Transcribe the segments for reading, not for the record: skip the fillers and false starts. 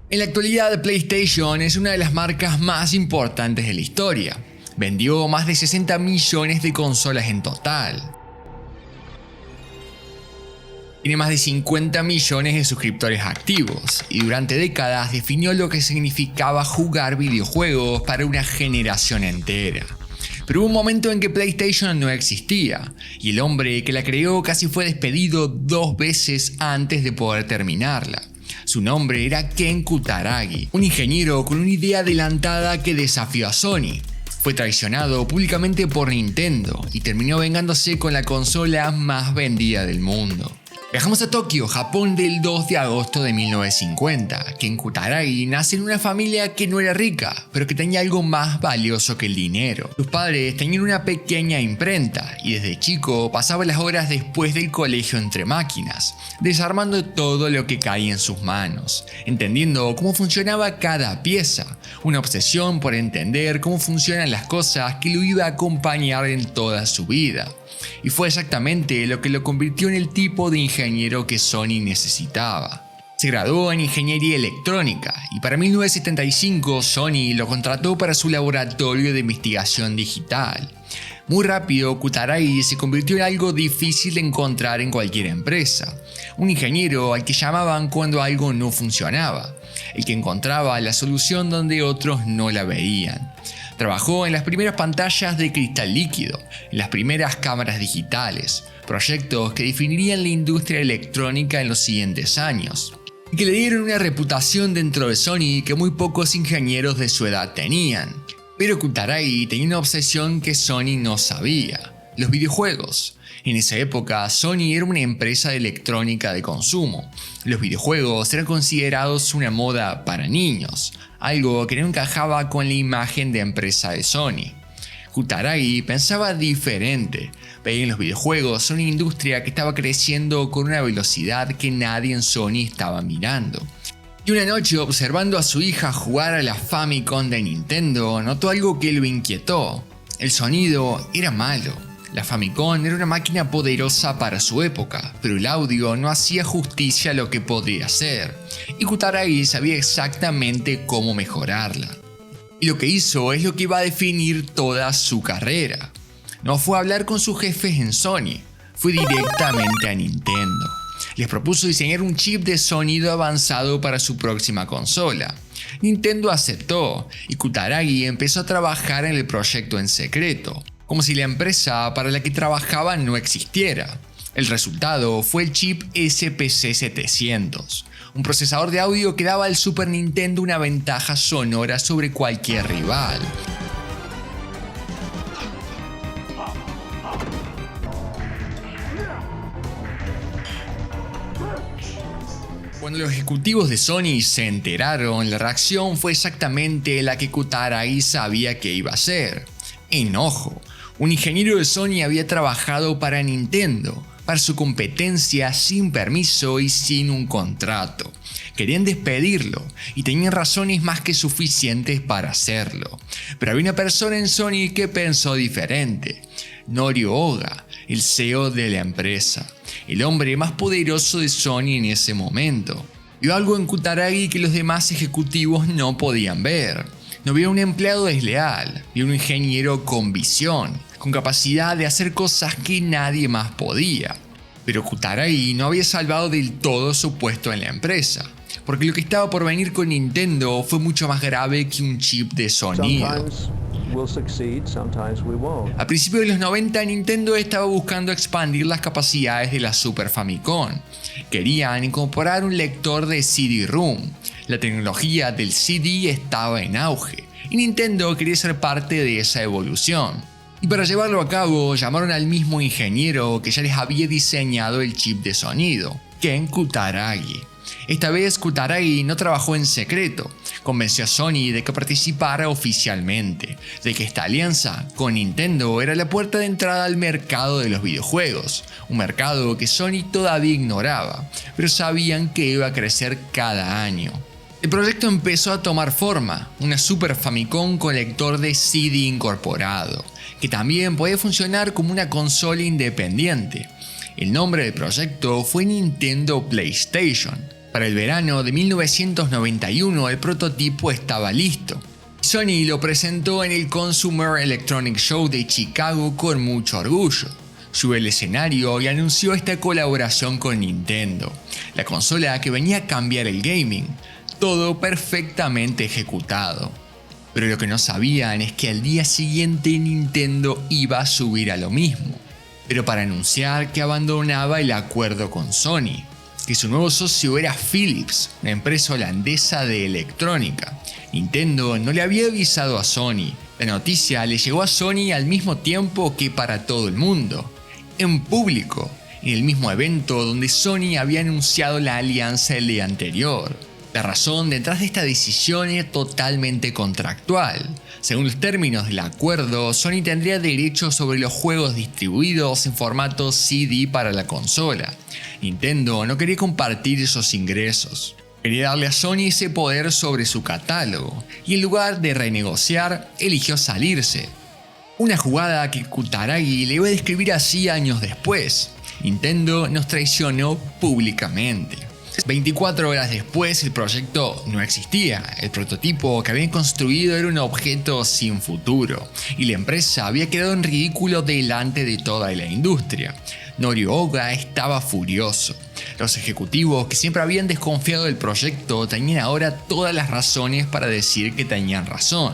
En la actualidad, PlayStation es una de las marcas más importantes de la historia. Vendió más de 60 millones de consolas en total. Tiene más de 50 millones de suscriptores activos y durante décadas definió lo que significaba jugar videojuegos para una generación entera. Pero hubo un momento en que PlayStation no existía y el hombre que la creó casi fue despedido 2 veces antes de poder terminarla. Su nombre era Ken Kutaragi, un ingeniero con una idea adelantada que desafió a Sony. Fue traicionado públicamente por Nintendo y terminó vengándose con la consola más vendida del mundo. Viajamos a Tokio, Japón, del 2 de agosto de 1950. Ken Kutaragi nace en una familia que no era rica, pero que tenía algo más valioso que el dinero. Sus padres tenían una pequeña imprenta y desde chico pasaba las horas después del colegio entre máquinas, desarmando todo lo que caía en sus manos, entendiendo cómo funcionaba cada pieza, una obsesión por entender cómo funcionan las cosas que lo iba a acompañar en toda su vida. Y fue exactamente lo que lo convirtió en el tipo de ingeniero que Sony necesitaba. Se graduó en ingeniería electrónica y para 1975 Sony lo contrató para su laboratorio de investigación digital. Muy rápido, Kutaragi se convirtió en algo difícil de encontrar en cualquier empresa. Un ingeniero al que llamaban cuando algo no funcionaba, el que encontraba la solución donde otros no la veían. Trabajó en las primeras pantallas de cristal líquido, en las primeras cámaras digitales, proyectos que definirían la industria electrónica en los siguientes años, y que le dieron una reputación dentro de Sony que muy pocos ingenieros de su edad tenían. Pero Kutaragi tenía una obsesión que Sony no sabía: los videojuegos. En esa época, Sony era una empresa de electrónica de consumo. Los videojuegos eran considerados una moda para niños, algo que no encajaba con la imagen de empresa de Sony. Kutaragi pensaba diferente. Veía en los videojuegos una industria que estaba creciendo con una velocidad que nadie en Sony estaba mirando. Y una noche, observando a su hija jugar a la Famicom de Nintendo, notó algo que lo inquietó. El sonido era malo. La Famicom era una máquina poderosa para su época, pero el audio no hacía justicia a lo que podría ser, y Kutaragi sabía exactamente cómo mejorarla. Y lo que hizo es lo que iba a definir toda su carrera. No fue a hablar con sus jefes en Sony, fue directamente a Nintendo. Les propuso diseñar un chip de sonido avanzado para su próxima consola. Nintendo aceptó y Kutaragi empezó a trabajar en el proyecto en secreto, como si la empresa para la que trabajaba no existiera. El resultado fue el chip SPC700, un procesador de audio que daba al Super Nintendo una ventaja sonora sobre cualquier rival. Cuando los ejecutivos de Sony se enteraron, la reacción fue exactamente la que Kutaragi sabía que iba a ser: enojo. Un ingeniero de Sony había trabajado para Nintendo, para su competencia, sin permiso y sin un contrato. Querían despedirlo y tenían razones más que suficientes para hacerlo. Pero había una persona en Sony que pensó diferente: Norio Oga, el CEO de la empresa, el hombre más poderoso de Sony en ese momento. Vio algo en Kutaragi que los demás ejecutivos no podían ver. No vio un empleado desleal, vio un ingeniero con visión, con capacidad de hacer cosas que nadie más podía. Pero Kutaragi no había salvado del todo su puesto en la empresa, porque lo que estaba por venir con Nintendo fue mucho más grave que un chip de sonido. A principios de los 90, Nintendo estaba buscando expandir las capacidades de la Super Famicom. Querían incorporar un lector de CD-ROM. La tecnología del CD estaba en auge y Nintendo quería ser parte de esa evolución. Y para llevarlo a cabo, llamaron al mismo ingeniero que ya les había diseñado el chip de sonido, Ken Kutaragi. Esta vez Kutaragi no trabajó en secreto, convenció a Sony de que participara oficialmente, de que esta alianza con Nintendo era la puerta de entrada al mercado de los videojuegos, un mercado que Sony todavía ignoraba, pero sabían que iba a crecer cada año. El proyecto empezó a tomar forma, una Super Famicom con lector de CD incorporado, que también podía funcionar como una consola independiente. El nombre del proyecto fue Nintendo PlayStation. Para el verano de 1991 el prototipo estaba listo. Sony lo presentó en el Consumer Electronics Show de Chicago con mucho orgullo. Subió al escenario y anunció esta colaboración con Nintendo, la consola que venía a cambiar el gaming, todo perfectamente ejecutado. Pero lo que no sabían es que al día siguiente Nintendo iba a subir a lo mismo, pero para anunciar que abandonaba el acuerdo con Sony, que su nuevo socio era Philips, una empresa holandesa de electrónica. Nintendo no le había avisado a Sony. La noticia le llegó a Sony al mismo tiempo que para todo el mundo, en público, en el mismo evento donde Sony había anunciado la alianza el día anterior. La razón detrás de esta decisión es totalmente contractual. Según los términos del acuerdo, Sony tendría derechos sobre los juegos distribuidos en formato CD para la consola. Nintendo no quería compartir esos ingresos. Quería darle a Sony ese poder sobre su catálogo, y en lugar de renegociar, eligió salirse. Una jugada que Kutaragi le iba a describir así años después: Nintendo nos traicionó públicamente. 24 horas después el proyecto no existía, el prototipo que habían construido era un objeto sin futuro, y la empresa había quedado en ridículo delante de toda la industria. Norio Ohga estaba furioso. Los ejecutivos que siempre habían desconfiado del proyecto tenían ahora todas las razones para decir que tenían razón.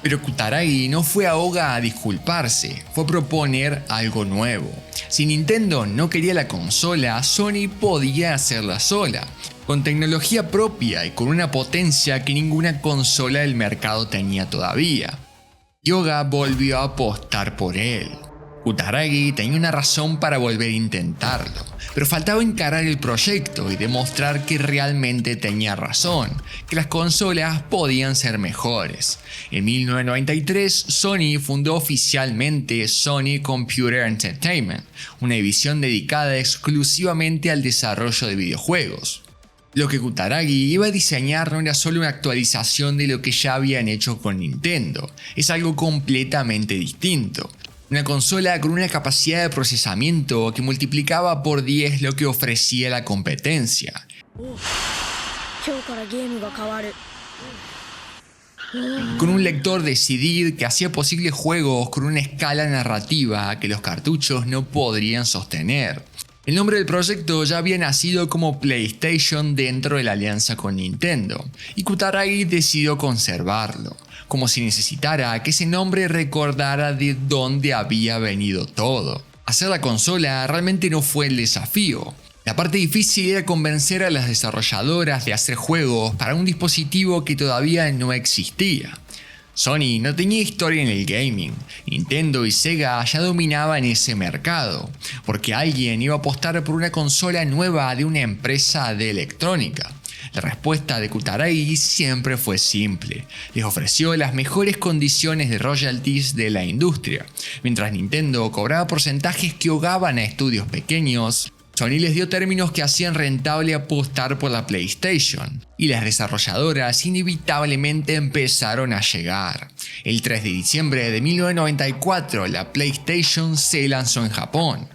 Pero Kutaragi no fue a Ohga a disculparse, fue a proponer algo nuevo. Si Nintendo no quería la consola, Sony podía hacerla sola, con tecnología propia y con una potencia que ninguna consola del mercado tenía todavía. Y Ohga volvió a apostar por él. Kutaragi tenía una razón para volver a intentarlo, pero faltaba encarar el proyecto y demostrar que realmente tenía razón, que las consolas podían ser mejores. En 1993, Sony fundó oficialmente Sony Computer Entertainment, una división dedicada exclusivamente al desarrollo de videojuegos. Lo que Kutaragi iba a diseñar no era solo una actualización de lo que ya habían hecho con Nintendo, es algo completamente distinto. Una consola con una capacidad de procesamiento que multiplicaba por 10 lo que ofrecía la competencia. Con un lector de CD que hacía posibles juegos con una escala narrativa que los cartuchos no podrían sostener. El nombre del proyecto ya había nacido como PlayStation dentro de la alianza con Nintendo, y Kutaragi decidió conservarlo, como si necesitara que ese nombre recordara de dónde había venido todo. Hacer la consola realmente no fue el desafío. La parte difícil era convencer a las desarrolladoras de hacer juegos para un dispositivo que todavía no existía. Sony no tenía historia en el gaming, Nintendo y Sega ya dominaban ese mercado, porque alguien iba a apostar por una consola nueva de una empresa de electrónica. La respuesta de Kutaragi siempre fue simple: les ofreció las mejores condiciones de royalties de la industria. Mientras Nintendo cobraba porcentajes que ahogaban a estudios pequeños, Sony les dio términos que hacían rentable apostar por la PlayStation, y las desarrolladoras inevitablemente empezaron a llegar. El 3 de diciembre de 1994, la PlayStation se lanzó en Japón.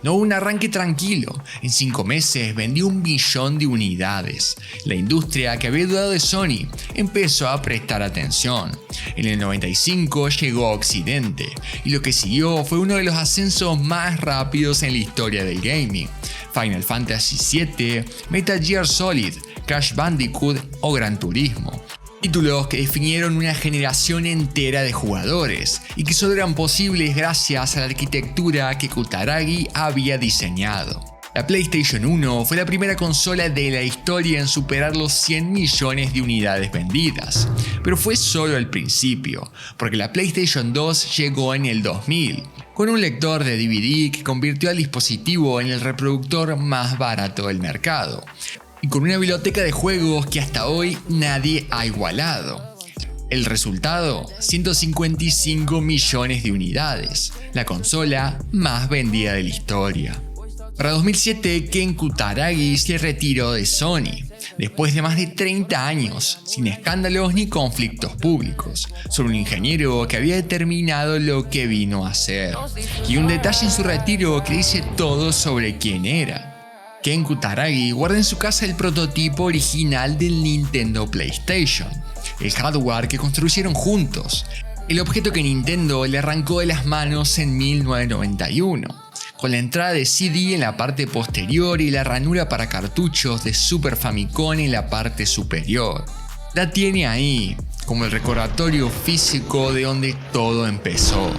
No hubo un arranque tranquilo, en 5 meses vendió 1 millón de unidades. La industria que había dudado de Sony empezó a prestar atención. En el 95 llegó a Occidente, y lo que siguió fue uno de los ascensos más rápidos en la historia del gaming. Final Fantasy VII, Metal Gear Solid, Crash Bandicoot o Gran Turismo. Títulos que definieron una generación entera de jugadores y que solo eran posibles gracias a la arquitectura que Kutaragi había diseñado. La PlayStation 1 fue la primera consola de la historia en superar los 100 millones de unidades vendidas, pero fue solo el principio, porque la PlayStation 2 llegó en el 2000, con un lector de DVD que convirtió al dispositivo en el reproductor más barato del mercado, y con una biblioteca de juegos que hasta hoy nadie ha igualado. El resultado: 155 millones de unidades, la consola más vendida de la historia. Para 2007, Ken Kutaragi se retiró de Sony, después de más de 30 años, sin escándalos ni conflictos públicos, solo un ingeniero que había determinado lo que vino a hacer. Y un detalle en su retiro que dice todo sobre quién era. Ken Kutaragi guarda en su casa el prototipo original del Nintendo PlayStation, el hardware que construyeron juntos, el objeto que Nintendo le arrancó de las manos en 1991, con la entrada de CD en la parte posterior y la ranura para cartuchos de Super Famicom en la parte superior. La tiene ahí, como el recordatorio físico de donde todo empezó.